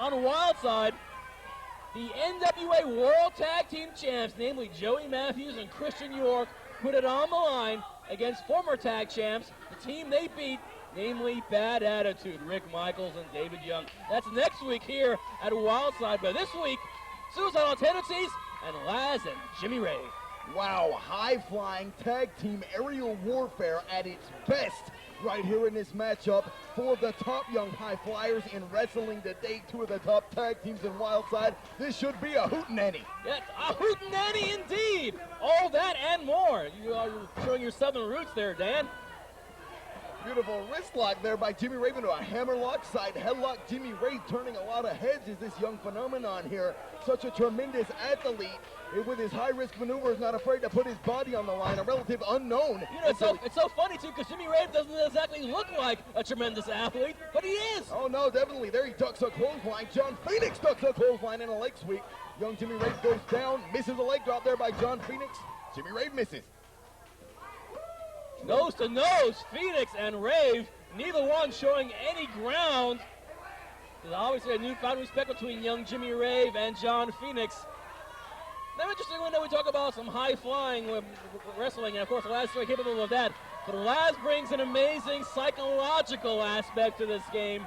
on Wildside, the NWA World Tag Team Champs, namely Joey Matthews and Christian York, put it on the line against former tag champs, the team they beat, namely Bad Attitude, Rick Michaels and David Young. That's next week here at Wildside, but this week, Suicidal Tendencies and Lazz and Jimmy Rave. Wow, high-flying tag team aerial warfare at its best right here in this matchup for the top young high flyers in wrestling to date. Two of the top tag teams in Wildside. This should be a hootenanny. Yes, a hootenanny indeed. All that and more. You are showing your southern roots there, Dan. Beautiful wrist lock there by Jimmy Rave into a hammerlock, side headlock. Jimmy Rave turning a lot of heads is this young phenomenon here. Such a tremendous athlete. With his high-risk maneuvers, not afraid to put his body on the line, a relative unknown. You know, it's so funny, too, because Jimmy Rave doesn't exactly look like a tremendous athlete, but he is. Oh, no, definitely. There he ducks a clothesline. John Phoenix ducks a clothesline and a leg sweep. Young Jimmy Rave goes down, misses a leg drop there by John Phoenix. Jimmy Rave misses. Nose to nose, Phoenix and Rave, neither one showing any ground. There's obviously a newfound respect between young Jimmy Rave and John Phoenix. Now, interestingly, we talk about some high-flying wrestling, and of course, Lazz is very capable of that. But Lazz brings an amazing psychological aspect to this game,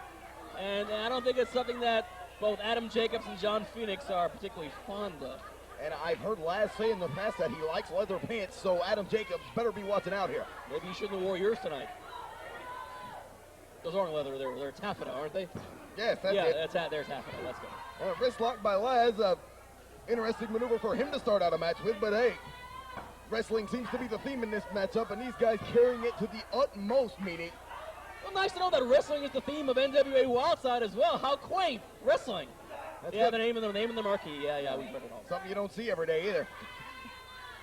and I don't think it's something that both Adam Jacobs and John Phoenix are particularly fond of. And I've heard Lazz say in the past that he likes leather pants, so Adam Jacobs better be watching out here. Maybe you shouldn't have wore yours tonight. Those aren't leather, they're taffeta, aren't they? Yes, that's it. Yeah, there's taffeta. Let's go. Wrist lock by Lazz. Interesting maneuver for him to start out a match with, but hey, wrestling seems to be the theme in this matchup, and these guys carrying it to the utmost, meaning. Well, nice to know that wrestling is the theme of NWA Wildside as well. How quaint, wrestling. That's the name of the marquee. Yeah, we've heard it all. Something you don't see every day either.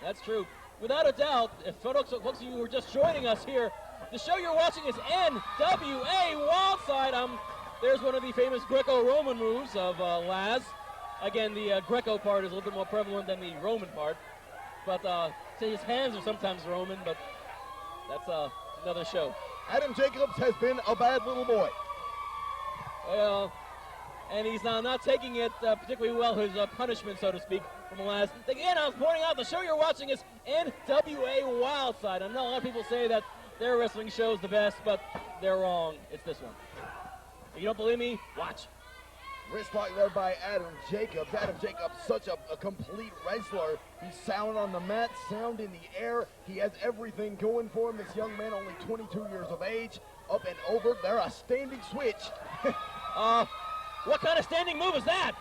That's true. Without a doubt, if folks of you were just joining us here, the show you're watching is NWA Wildside. There's one of the famous Greco-Roman moves of Lazz. Again, the Greco part is a little bit more prevalent than the Roman part. But his hands are sometimes Roman, but that's another show. Adam Jacobs has been a bad little boy. And he's not taking it particularly well, his punishment, so to speak, from Lazz. Again, I was pointing out the show you're watching is NWA Wildside. I know a lot of people say that their wrestling show is the best, but they're wrong. It's this one. If you don't believe me, watch. Wrist lock there by Adam Jacobs. Adam Jacobs, such a complete wrestler. He's sound on the mat, sound in the air. He has everything going for him. This young man, only 22 years of age, up and over. They're a standing switch. What kind of standing move is that?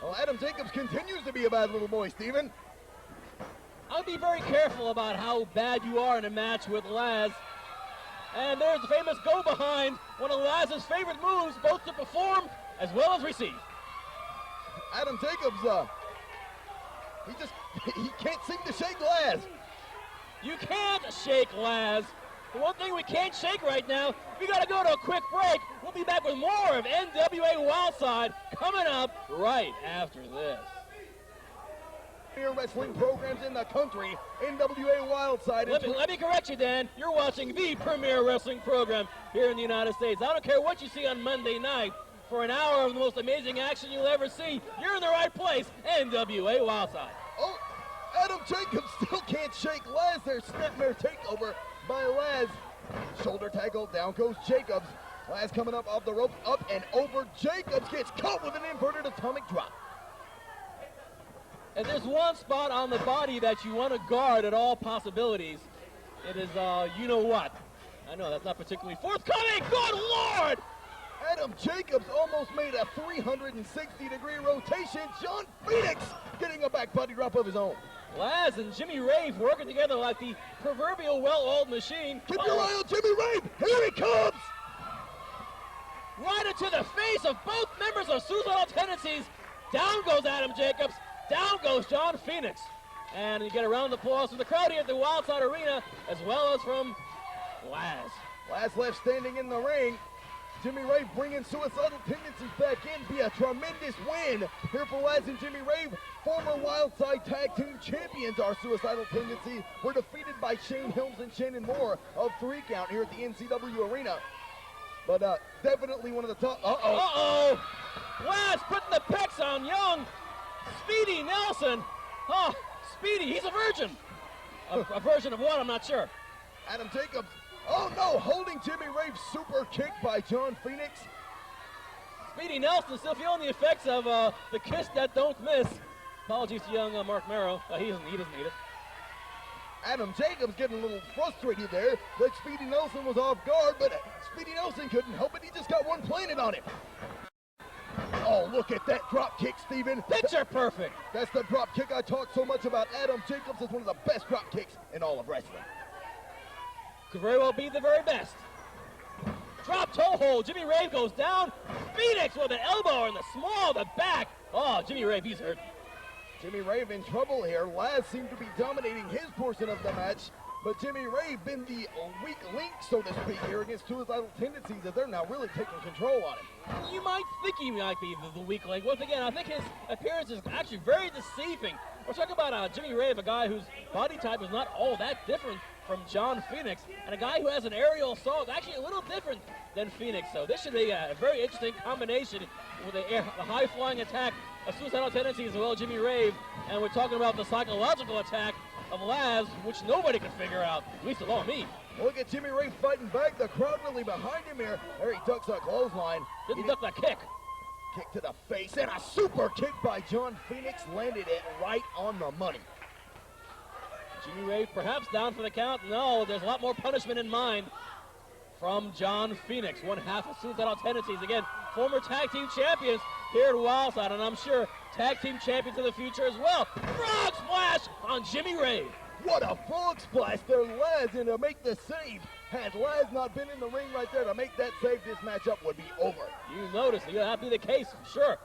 Well, Adam Jacobs continues to be a bad little boy, Steven. I'll be very careful about how bad you are in a match with Lazz. And there's the famous go-behind, one of Lazz's favorite moves, both to perform as well as receive. Adam Jacobs, he can't seem to shake Lazz. You can't shake Lazz. The one thing we can't shake right now, we got to go to a quick break. We'll be back with more of NWA Wildside coming up right after this. Wrestling programs in the country, NWA Wildside. Let me correct you, Dan. You're watching the premier wrestling program here in the United States. I don't care what you see on Monday night. For an hour of the most amazing action you'll ever see, you're in the right place, NWA Wildside. Oh, Adam Jacobs still can't shake Lazz. There's snapmare takeover by Lazz. Shoulder tackle, down goes Jacobs. Lazz coming up off the ropes, up and over. Jacobs gets caught with an inverted atomic drop. And there's one spot on the body that you want to guard at all possibilities. It is, you know what. I know that's not particularly forthcoming. Good Lord! Adam Jacobs almost made a 360-degree rotation. John Phoenix getting a back body drop of his own. Lazz and Jimmy Rave working together like the proverbial well-oiled machine. Keep your eye on Jimmy Rave. Here he comes. Right into the face of both members of Suicidal Tendencies. Down goes Adam Jacobs. Down goes John Phoenix. And you get a round of applause from the crowd here at the Wildside Arena, as well as from Lazz. Lazz left standing in the ring. Jimmy Rave bringing Suicidal Tendencies back in. Be a tremendous win here for Lazz and Jimmy Rave. Former Wildside Tag Team Champions, our Suicidal Tendencies, were defeated by Shane Helms and Shannon Moore of 3 Count here at the NCW Arena. But definitely one of the top. Uh-oh. Speedy Nelson. Oh, Speedy, he's a virgin. A version of what, I'm not sure. Adam Jacobs, oh no, holding Jimmy Rave's super kick by John Phoenix. Speedy Nelson still feeling the effects of the kiss that don't miss. Apologies to young Mark Merrow. He doesn't need it. Adam Jacobs getting a little frustrated there that Speedy Nelson was off guard, but Speedy Nelson couldn't help it. He just got one planted on him. Oh, look at that drop kick, Steven. Picture perfect. That's the drop kick I talked so much about. Adam Jacobs is one of the best drop kicks in all of wrestling. Could very well be the very best. Drop toe hold. Jimmy Rave goes down. Phoenix with an elbow in the small, the back. Oh, Jimmy Rave, he's hurt. Jimmy Rave in trouble here. Lazz seemed to be dominating his portion of the match, but Jimmy Rave been the weak link, so to speak, here against Suicidal Tendencies, that they're now really taking control on him. You might think he might be the weak link. Once again, I think his appearance is actually very deceiving. We're talking about Jimmy Rave, a guy whose body type is not all that different from John Phoenix, and a guy who has an aerial assault, actually a little different than Phoenix. So this should be a very interesting combination with the high-flying attack of Suicidal Tendencies as well as Jimmy Rave, and we're talking about the psychological attack of Lazz, which nobody can figure out, at least along me. Look at Jimmy Rave fighting back. The crowd really behind him here. There he ducks a clothesline. Didn't duck that kick. Kick to the face, and a super kick by John Phoenix landed it right on the money. Jimmy Rave perhaps down for the count. No, there's a lot more punishment in mind from John Phoenix, one half of Suicidal Tendencies. Again, former tag team champions here at Wildside, and I'm sure tag team champions of the future as well. Frog splash on Jimmy Rave. What a frog splash there, Lazz, in to make the save. Had Lazz not been in the ring right there to make that save, this matchup would be over. You notice, that'd be the case, sure.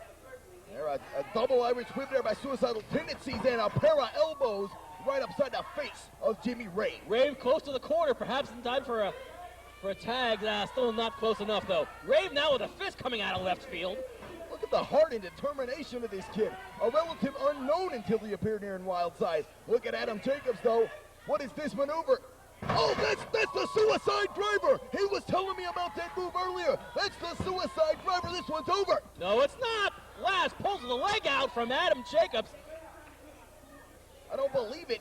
There, a double Irish whip there by Suicidal Tendencies, and a pair of elbows right upside the face of Jimmy Rave. Rave close to the corner, perhaps in time for a tag. Still not close enough, though. Rave now with a fist coming out of left field. Look at the heart and determination of this kid. A relative unknown until he appeared here in Wildside. Look at Adam Jacobs, though. What is this maneuver? Oh, that's the suicide driver. He was telling me about that move earlier. That's the suicide driver. This one's over. No, it's not. Lazz pulls the leg out from Adam Jacobs. I don't believe it.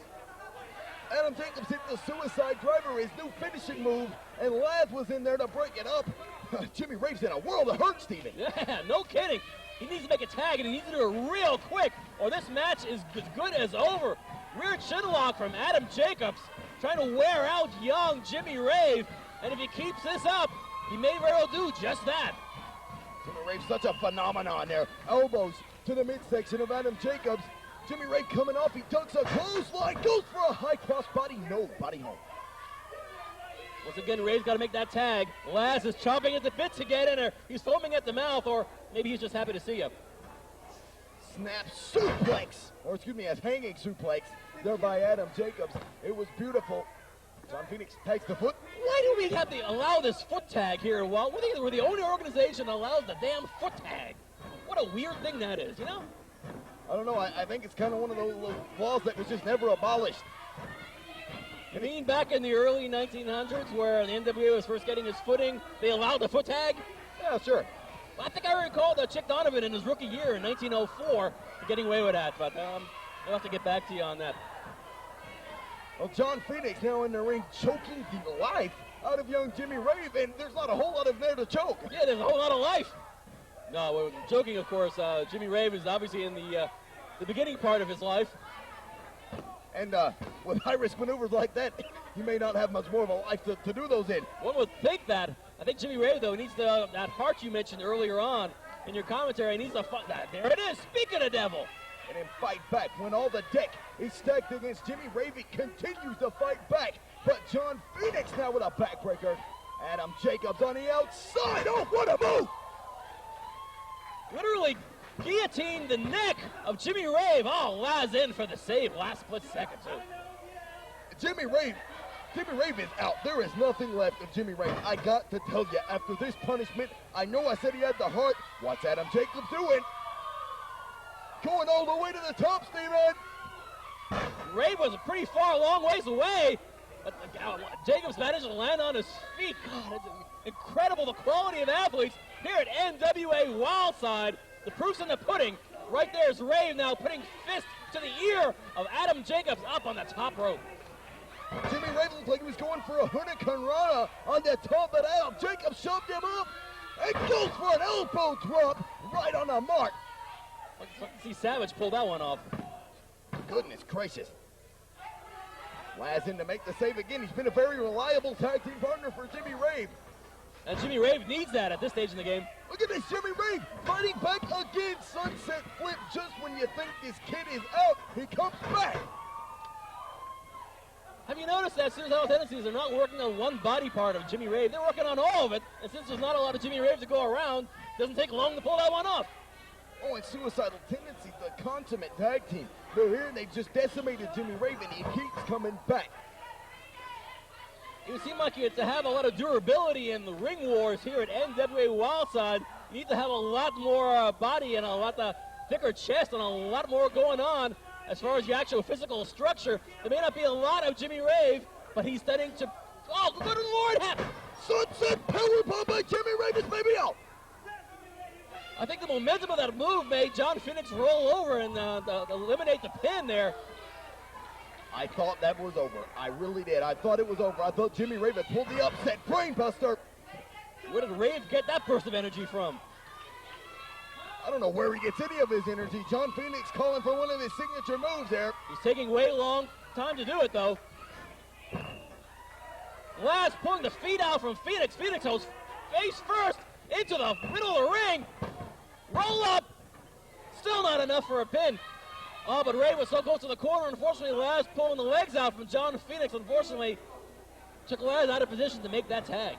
Adam Jacobs hit the suicide driver, his new finishing move, and Lazz was in there to break it up. Jimmy Rave's in a world of hurt, Steven. Yeah, no kidding. He needs to make a tag, and he needs to do it real quick, or this match is as good as over. Rear chin lock from Adam Jacobs, trying to wear out young Jimmy Rave, and if he keeps this up, he may very well do just that. Jimmy Rave's such a phenomenon there. Elbows to the midsection of Adam Jacobs. Jimmy Rave coming off, he ducks a clothesline, goes for a high cross body, no, body home. Once again, Rave's got to make that tag. Lazz is chomping at the bit to get in there. He's foaming at the mouth, or maybe he's just happy to see you. Snap suplex, or excuse me, a hanging suplex there by Adam Jacobs. It was beautiful. John Phoenix takes the foot. Why do we have to allow this foot tag here? Well, we're the only organization that allows the damn foot tag. What a weird thing that is, you know? I don't know, I think it's kind of one of those laws that was just never abolished. You mean back in the early 1900s where the NWA was first getting its footing, they allowed the foot tag? Yeah, sure. I think I recall that Chick Donovan in his rookie year in 1904 getting away with that, but we'll have to get back to you on that. Well, John Phoenix now in the ring choking the life out of young Jimmy Rave, and there's not a whole lot of there to choke. Yeah, there's a whole lot of life. No, we're joking, of course. Jimmy Rave is obviously in the beginning part of his life. And with high-risk maneuvers like that, you may not have much more of a life to do those in. One would think that. I think Jimmy Rave, though, needs that heart you mentioned earlier on in your commentary. He needs to fight that. There it is. Speak of the devil. And then fight back. When all the deck is stacked against Jimmy Rave, he continues to fight back. But John Phoenix now with a backbreaker. Adam Jacobs on the outside. Oh, what a move! Literally guillotined the neck of Jimmy Rave. Oh, Lazz in for the save. Last split second, too. Jimmy Rave is out. There is nothing left of Jimmy Rave. I got to tell you, after this punishment, I know I said he had the heart. What's Adam Jacobs doing? Going all the way to the top, Steven. Rave was a pretty far, long ways away. But Jacobs managed to land on his feet. God, it's incredible the quality of athletes here at NWA Wildside. The proof's in the pudding. Right there is Rave now putting fist to the ear of Adam Jacobs up on the top rope. Jimmy Rave looked like he was going for a Hurricane Rana on the top, but Adam Jacobs shoved him up and goes for an elbow drop right on the mark. Let's see Savage pull that one off. Goodness gracious. Lazz in to make the save again. He's been a very reliable tag team partner for Jimmy Rave. And Jimmy Rave needs that at this stage in the game. Look at this, Jimmy Rave fighting back again. Sunset flip just when you think this kid is out. He comes back. Have you noticed that Suicidal Tendencies are not working on one body part of Jimmy Rave? They're working on all of it. And since there's not a lot of Jimmy Rave to go around, it doesn't take long to pull that one off. Oh, and Suicidal Tendencies, the consummate tag team. They're here and they've just decimated Jimmy Rave and he keeps coming back. It would seem like you to have a lot of durability in the ring wars here at NWA Wildside. You need to have a lot more body and a lot thicker chest and a lot more going on as far as the actual physical structure. There may not be a lot of Jimmy Rave, but he's starting to... Oh, good Lord! Sunset powerbomb by Jimmy Rave is maybe out. I think the momentum of that move made John Phoenix roll over and eliminate the pin there. I thought that was over. I really did. I thought it was over. I thought Jimmy Rave had pulled the upset brainbuster. Where did Rave get that burst of energy from? I don't know where he gets any of his energy. John Phoenix calling for one of his signature moves there. He's taking way long time to do it, though. Lazz pulling the feet out from Phoenix. Phoenix goes face first into the middle of the ring. Roll up. Still not enough for a pin. Oh, but Rave was so close to the corner. Unfortunately, Lazz pulling the legs out from John Phoenix. Unfortunately, took Lazz out of position to make that tag.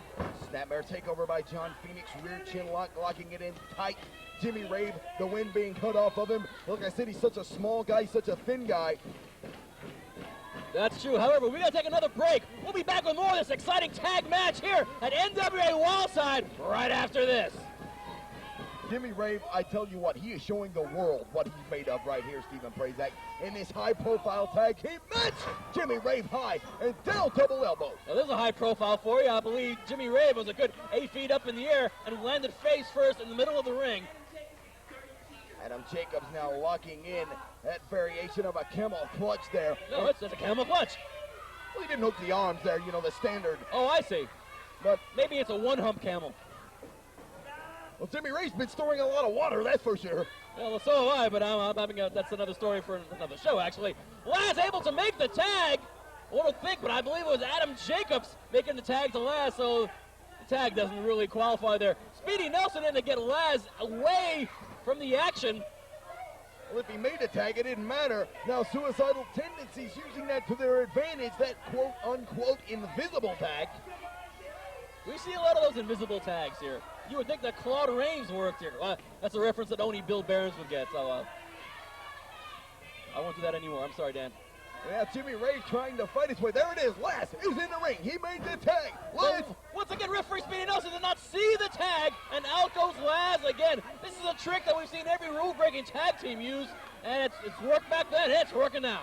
Snapmare takeover by John Phoenix. Rear chin lock, locking it in tight. Jimmy Rave, the wind being cut off of him. Like I said, he's such a small guy, such a thin guy. That's true. However, we got to take another break. We'll be back with more of this exciting tag match here at NWA Wildside right after this. Jimmy Rave, I tell you what, he is showing the world what he's made of right here, Stephen Prazak, in this high-profile tag team match. Jimmy Rave high and down double elbow. Now, there's a high profile for you. I believe Jimmy Rave was a good 8 feet up in the air and landed face first in the middle of the ring. Adam Jacobs now locking in that variation of a camel clutch there. No, it's a camel clutch. Well, he didn't hook the arms there, you know, the standard. Oh, I see. But maybe it's a one-hump camel. Well, Jimmy Rave's been storing a lot of water, that's for sure. Well, so have I, but that's another story for another show, actually. Lazz able to make the tag. I want to think, but I believe it was Adam Jacobs making the tag to Lazz, so the tag doesn't really qualify there. Speedy Nelson in to get Lazz away from the action. Well, if he made a tag, it didn't matter. Now, Suicidal Tendencies using that to their advantage, that quote-unquote invisible tag. We see a lot of those invisible tags here. You would think that Claude Rains worked here. That's a reference that only Bill Behrens would get, so I won't do that anymore. I'm sorry, Dan. Yeah, Jimmy Rave trying to fight his way. There it is. Lazz is in the ring. He made the tag. Lazz. Once again, referee Speedy Nelson did not see the tag, and out goes Lazz again. This is a trick that we've seen every rule-breaking tag team use, and it's worked back then. It's working now.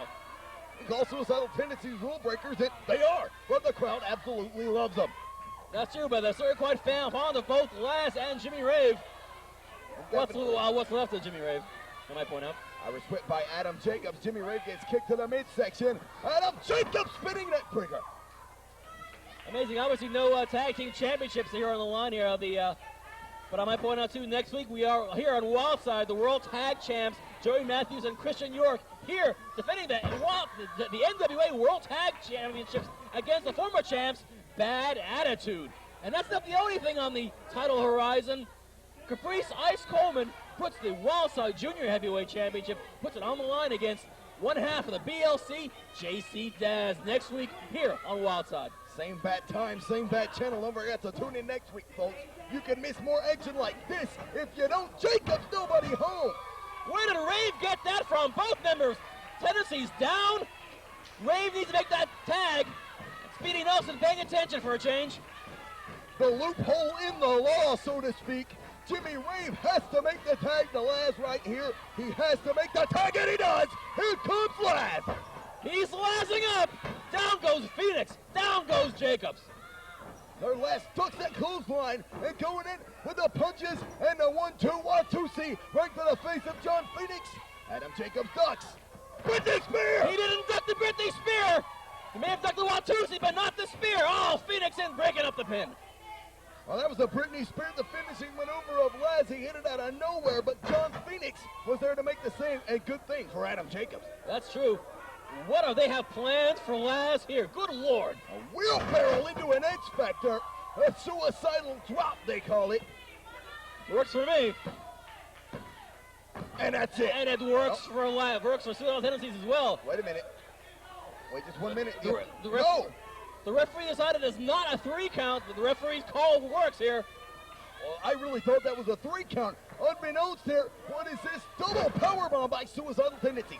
We call Suicidal Tendencies rule breakers, and they are, but the crowd absolutely loves them. That's true, but they're certainly quite fond of both Lazz and Jimmy Rave. What's left of Jimmy Rave, I might point out. Irish whip by Adam Jacobs. Jimmy Rave gets kicked to the midsection. Adam Jacobs spinning that breaker. Amazing. Obviously, no tag team championships here on the line here. But I might point out, too, next week we are here on Wildside, the World Tag Champs, Joey Matthews and Christian York, here defending the NWA World Tag Championships against the former champs, Bad Attitude. And that's not the only thing on the title horizon. Caprice Ice Coleman puts the Wildside Junior Heavyweight Championship, puts it on the line against one half of the BLC, JC Daz, next week here on Wildside. Same bat time, same bat channel. Don't forget to tune in next week, folks. You can miss more action like this if you don't. Jacobs, nobody home. Where did Rave get that from? Both members. Tendencies down. Rave needs to make that tag. Speedy Nelson paying attention for a change. The loophole in the law, so to speak. Jimmy Rave has to make the tag to Lazz right here. He has to make the tag, and he does. Here comes Lazz. He's lazzing up. Down goes Phoenix. Down goes Jacobs. Their last ducks that clothesline and going in. with the punches and the 1-2 Watusi right to the face of John Phoenix. Adam Jacobs ducks. Britney Spear! He didn't duck the Britney Spear! He may have ducked the Watusi, but not the spear. Oh, Phoenix in breaking up the pin. Well, that was the Britney Spear, the finishing maneuver of Lazz. He hit it out of nowhere, but John Phoenix was there to make the save. A good thing for Adam Jacobs. That's true. What do they have planned for Lazz here? Good Lord. A wheelbarrow into an X Factor. A suicidal drop, they call it. Works for me. And that's it. And it works for Lazz. Works for Suicidal Tendencies as well. Wait a minute. Wait just 1 minute. The referee decided it's not a 3 count, but the referee's call works here. Well, I really thought that was a 3 count. Unbeknownst here, what is this? Double powerbomb by Suicidal Tendencies.